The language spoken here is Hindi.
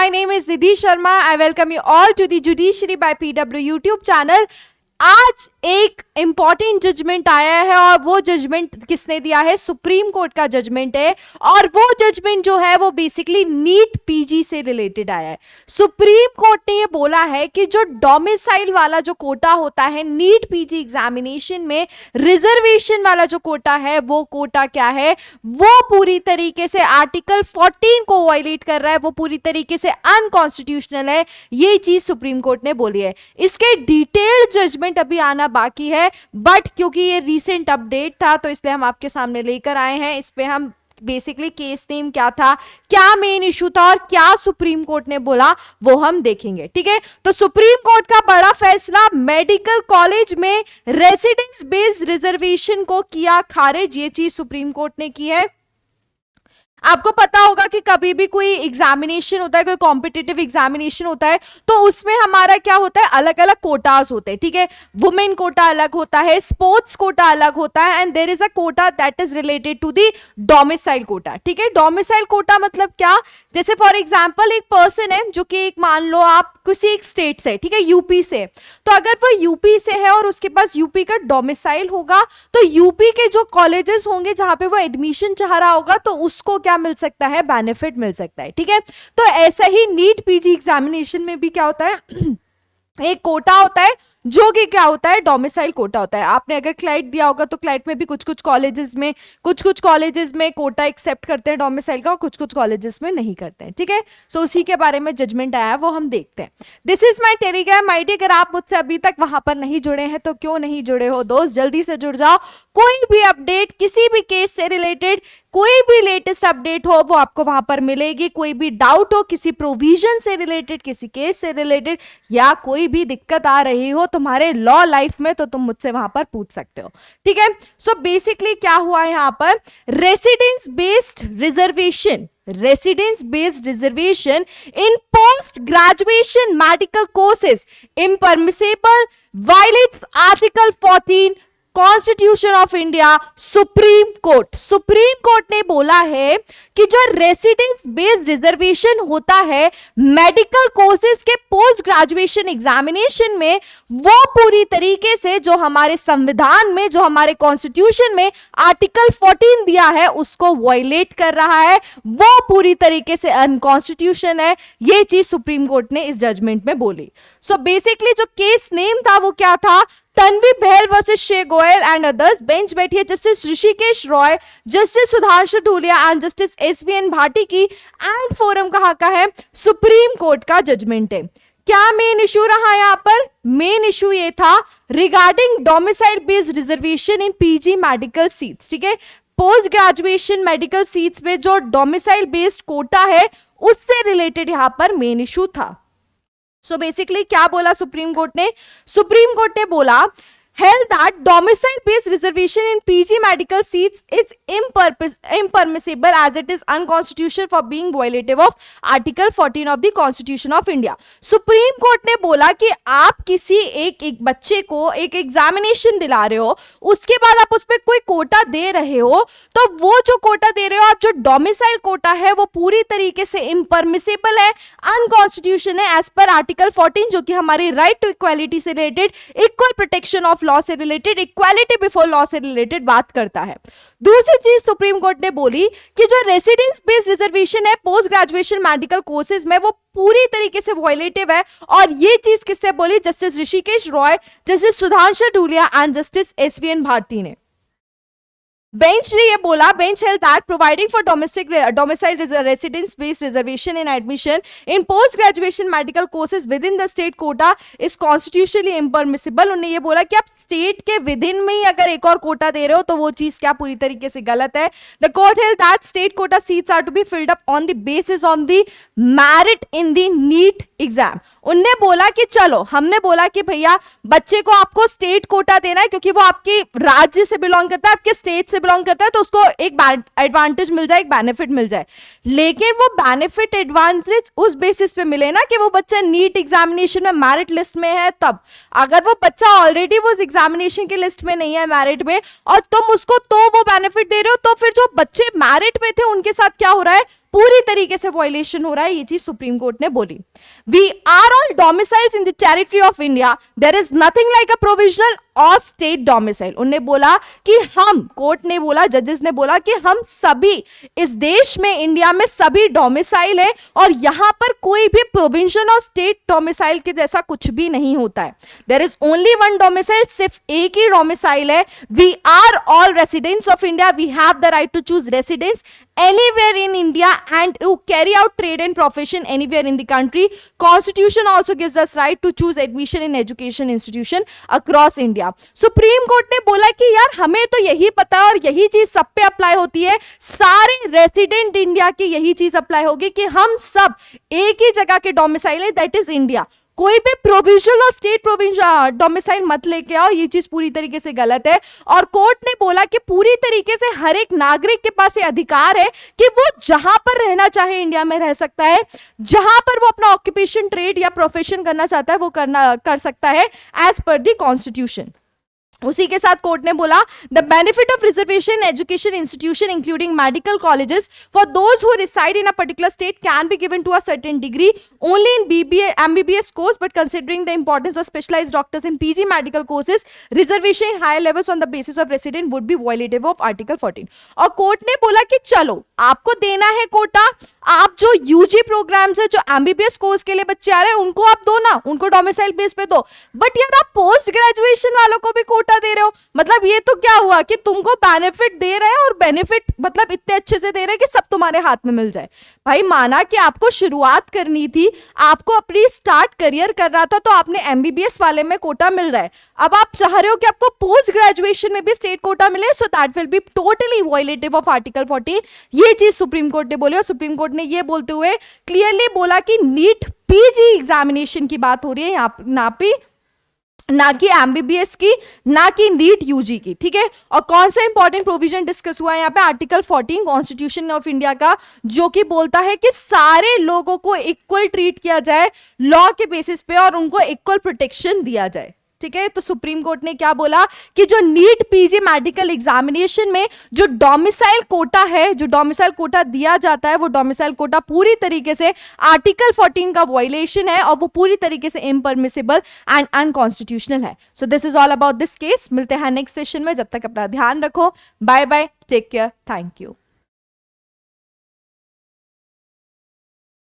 my name is Nidhi Sharma. I welcome you all to the Judiciary by PW YouTube channel. आज एक इंपॉर्टेंट जजमेंट आया है और वो जजमेंट किसने दिया है? सुप्रीम कोर्ट का जजमेंट है और वो जजमेंट जो है वो बेसिकली नीट पीजी से रिलेटेड आया है। सुप्रीम कोर्ट ने ये बोला है कि जो डोमिसाइल वाला जो कोटा होता है नीट पीजी एग्जामिनेशन में, रिजर्वेशन वाला जो कोटा है वो कोटा क्या है, वो पूरी तरीके से आर्टिकल 14 को वायलेट कर रहा है, वो पूरी तरीके से अनकॉन्स्टिट्यूशनल है। ये चीज सुप्रीम कोर्ट ने बोली है। इसके डिटेल्ड जजमेंट अभी आना बाकी है, बट क्योंकि ये रीसेंट अपडेट था तो इसलिए हम आपके सामने लेकर आए हैं। इस पे हम बेसिकली केस नेम क्या था, क्या मेन इशू था और क्या सुप्रीम कोर्ट ने बोला वो हम देखेंगे। ठीक है, तो सुप्रीम कोर्ट का बड़ा फैसला, मेडिकल कॉलेज में रेसिडेंस बेस्ड रिजर्वेशन को किया खारिज। ये चीज सुप्रीम कोर्ट ने की है। आपको पता होगा कि कभी भी कोई एग्जामिनेशन होता है, कोई कॉम्पिटिटिव एग्जामिनेशन होता है, तो उसमें हमारा क्या होता है, अलग अलग कोटास होते हैं। ठीक है, वुमेन कोटा अलग होता है, स्पोर्ट्स कोटा अलग होता है, and there is a quota that is related to the domicile quota. ठीक है, डोमिसाइल कोटा मतलब क्या, जैसे फॉर एग्जाम्पल एक पर्सन है जो कि एक मान लो आप किसी एक स्टेट से, ठीक है, यूपी से, तो अगर वो यूपी से है और उसके पास यूपी का डोमिसाइल होगा तो यूपी के जो कॉलेजेस होंगे जहां पे वो एडमिशन चाह रहा होगा तो उसको क्या मिल सकता है, बेनिफिट मिल सकता है। ठीक है, तो ऐसा ही नीट पीजी एग्जामिनेशन में भी क्या होता है एक कोटा होता है जो कि क्या होता है, डोमिसाइल कोटा होता है। आपने अगर क्लाइट दिया होगा तो क्लाइट में भी कुछ कुछ कॉलेजेस में कोटा एक्सेप्ट करते हैं डोमिसाइल का और कुछ कुछ कॉलेजेस में नहीं करते हैं। ठीक है, सो उसी के बारे में जजमेंट आया वो हम देखते हैं। This is my Telegram ID. अगर आप मुझसे अभी तक वहां पर नहीं जुड़े हैं तो क्यों नहीं जुड़े हो दोस्त, जल्दी से जुड़ जाओ। कोई भी अपडेट किसी भी केस से रिलेटेड, कोई भी लेटेस्ट अपडेट हो वो आपको वहां पर मिलेगी। कोई भी डाउट हो किसी प्रोविजन से रिलेटेड, किसी केस से रिलेटेड, या कोई भी दिक्कत आ रही हो तुम्हारे लॉ लाइफ में, तो तुम मुझसे वहां पर पूछ सकते हो। ठीक है, सो बेसिकली क्या हुआ है यहां पर, residence based reservation in post graduation medical courses impermissible, violates article 14 constitution of India. Supreme court ने बोला है कि जो रेसिडेंस बेस्ड रिजर्वेशन होता है मेडिकल कोर्सेज के पोस्ट ग्रेजुएशन एग्जामिनेशन में, वो पूरी तरीके से जो हमारे संविधान में, जो हमारे कॉन्स्टिट्यूशन में आर्टिकल 14 दिया है उसको वायलेट कर रहा है, वो पूरी तरीके से अनकॉन्स्टिट्यूशन है। ये चीज सुप्रीम कोर्ट ने इस जजमेंट में बोली। सो बेसिकली जो केस नेम था वो क्या था, तन्वी बहल वर्सेस श्रेय गोयल एंड अदर्स। बेंच बैठी है justice Rishikesh Roy, justice Sudhanshu Dhulia and justice SVN Bhatti की, एंड फोरम कहाँ का है, सुप्रीम कोर्ट का जजमेंट है। क्या मेन इशू रहा यहाँ पर, मेन इशू ये था रिगार्डिंग डोमिसाइल बेस्ड रिजर्वेशन इन पीजी मेडिकल सीट्स। ठीक है, पोस्ट ग्रेजुएशन मेडिकल सीट्स में जो डोमिसाइल बेस्ड कोटा है उससे रिलेटेड यहाँ पर मेन इशू था। सो बेसिकली क्या बोला सुप्रीम कोर्ट ने बोला held that domicile based reservation in PG medical seats is impermissible as it is unconstitutional for being violative of article 14 of the constitution of India। Supreme court ने बोला कि आप किसी एक बच्चे को एक एग्जामिनेशन दिला रहे हो, उसके बाद आप उस पर कोई कोटा दे रहे हो, तो वो जो कोटा दे रहे हो आप, जो डोमिसाइल कोटा है वो पूरी तरीके से इम्परमिसिबल है, अनकॉन्स्टिट्यूशन है एज पर आर्टिकल 14, जो कि हमारी राइट टू इक्वालिटी से related, equal protection of law से रिलेटेड, इक्वालिटी बिफोर लॉ से रिलेटेड बात करता है। दूसरी चीज सुप्रीम कोर्ट ने बोली कि जो रेसिडेंस बेस्ड रिजर्वेशन है पोस्ट ग्रेजुएशन मेडिकल कोर्सेज में वो पूरी तरीके से वायलेटिव है, और ये चीज किससे बोली, justice Rishikesh Roy, justice Sudhanshu Dhulia and justice SVN Bharati ने। बेंच ने ये बोला, bench held that providing for domicile residence based reservation in admission in post graduation medical courses within the state quota is constitutionally impermissible. उन्होंने ये बोला कि आप स्टेट के विद इन में ही अगर एक और कोटा दे रहे हो तो वो चीज क्या पूरी तरीके से गलत है। The court held that state quota seats are to be filled up on the basis on the merit in the NEET exam. उनने बोला कि चलो, हमने बोला कि भैया बच्चे को आपको स्टेट कोटा देना है क्योंकि वो आपके राज्य से बिलोंग करता है, आपके स्टेट से बिलोंग करता है, तो उसको एक एडवांटेज मिल जाए, एक बेनिफिट मिल जाए। लेकिन वो बेनिफिट एडवांटेज उस बेसिस पे मिले ना कि वो बच्चा नीट एग्जामिनेशन में मेरिट लिस्ट में है तब। अगर वो बच्चा ऑलरेडी वो एग्जामिनेशन की लिस्ट में नहीं है, मेरिट में, और तुम उसको तो वो बेनिफिट दे रहे हो, तो फिर जो बच्चे मेरिट में थे उनके साथ क्या हो रहा है, पूरी तरीके से वायलेशन हो रहा है, ये चीज सुप्रीम कोर्ट ने बोली। We are all domiciles in the territory of India, there is nothing like a provisional or state domicile. उन्होंने बोला कि हम, कोर्ट ने बोला, जजेस ने बोला कि हम सभी इस देश में, इंडिया में सभी डोमिसाइल है और यहां पर कोई भी प्रोविंशियल और स्टेट डोमिसाइल के जैसा कुछ भी नहीं होता है। There is only one domicile, सिर्फ एक ही डोमिसाइल है। We are all residents of India, we have the right to choose residence anywhere in India and to carry out trade and profession anywhere in the country. Constitution also gives us right to choose admission in education institution across India. Supreme court ने बोला कि यार हमें तो यही पता है और यही चीज सब पे अप्लाई होती है, सारे रेसिडेंट इंडिया की यही चीज अप्लाई होगी कि हम सब एक ही जगह के डोमिसाइल है, दैट इज इंडिया। कोई भी प्रोविंशियल और स्टेट प्रोविंशियल डोमिसाइल मत लेके आओ, ये चीज पूरी तरीके से गलत है। और कोर्ट ने बोला कि पूरी तरीके से हर एक नागरिक के पास ये अधिकार है कि वो जहां पर रहना चाहे इंडिया में रह सकता है, जहां पर वो अपना ऑक्यूपेशन, ट्रेड या प्रोफेशन करना चाहता है वो कर सकता है एज पर द कॉन्स्टिट्यूशन। उसी के साथ कोर्ट ने बोला the benefit of reservation education institution including medical colleges for those who reside in a particular state can be given to a certain degree only in BBA MBBS course, but considering the importance of specialised doctors in PG medical courses, reservation in higher levels on the basis of resident would be violative of article 14। और कोर्ट ने बोला कि चलो आपको देना है कोटा, आप जो यूजी प्रोग्राम्स है, जो एमबीबीएस कोर्स के लिए बच्चे आ रहे हैं उनको आप दो ना, उनको डोमिसाइल बेस पे दो, बट यार आप पोस्ट ग्रेजुएशन वालों को भी कोटा दे रहे हो। मतलब ये तो क्या हुआ कि तुमको बेनिफिट दे रहे हैं और बेनिफिट मतलब इतने अच्छे से दे रहे हैं कि सब तुम्हारे हाथ में मिल जाए। भाई माना कि आपको शुरुआत करनी थी, आपको अपनी स्टार्ट करियर कर रहा था, तो आपने एमबीबीएस वाले में कोटा मिल रहा है, अब आप चाह रहे हो कि आपको पोस्ट ग्रेजुएशन में भी स्टेट कोटा मिले, so that will be totally violative of article 14। ये चीज सुप्रीम कोर्ट ने बोली और सुप्रीम कोर्ट ने ये बोलते हुए क्लियरली बोला कि नीट पीजी एग्जामिनेशन की बात हो रही है यहाँ पे, ना कि एमबीबीएस की, ना कि नीट यूजी की, ठीक है। और कौन सा इंपॉर्टेंट प्रोविजन डिस्कस हुआ है यहाँ पे, आर्टिकल 14 कॉन्स्टिट्यूशन ऑफ इंडिया का, जो कि बोलता है कि सारे लोगों को इक्वल ट्रीट किया जाए लॉ के बेसिस पे और उनको इक्वल प्रोटेक्शन दिया जाए, ठीक है। तो सुप्रीम कोर्ट ने क्या बोला कि जो नीट पीजी मेडिकल एग्जामिनेशन में जो डोमिसाइल कोटा है, जो डोमिसाइल कोटा दिया जाता है, वो डोमिसाइल कोटा पूरी तरीके से आर्टिकल 14 का वायलेशन है और वो पूरी तरीके से इम्परमिसिबल एंड अनकॉन्स्टिट्यूशनल है। So this is all about this case. मिलते हैं नेक्स्ट सेशन में, जब तक अपना ध्यान रखो। Bye bye, take care, thank you.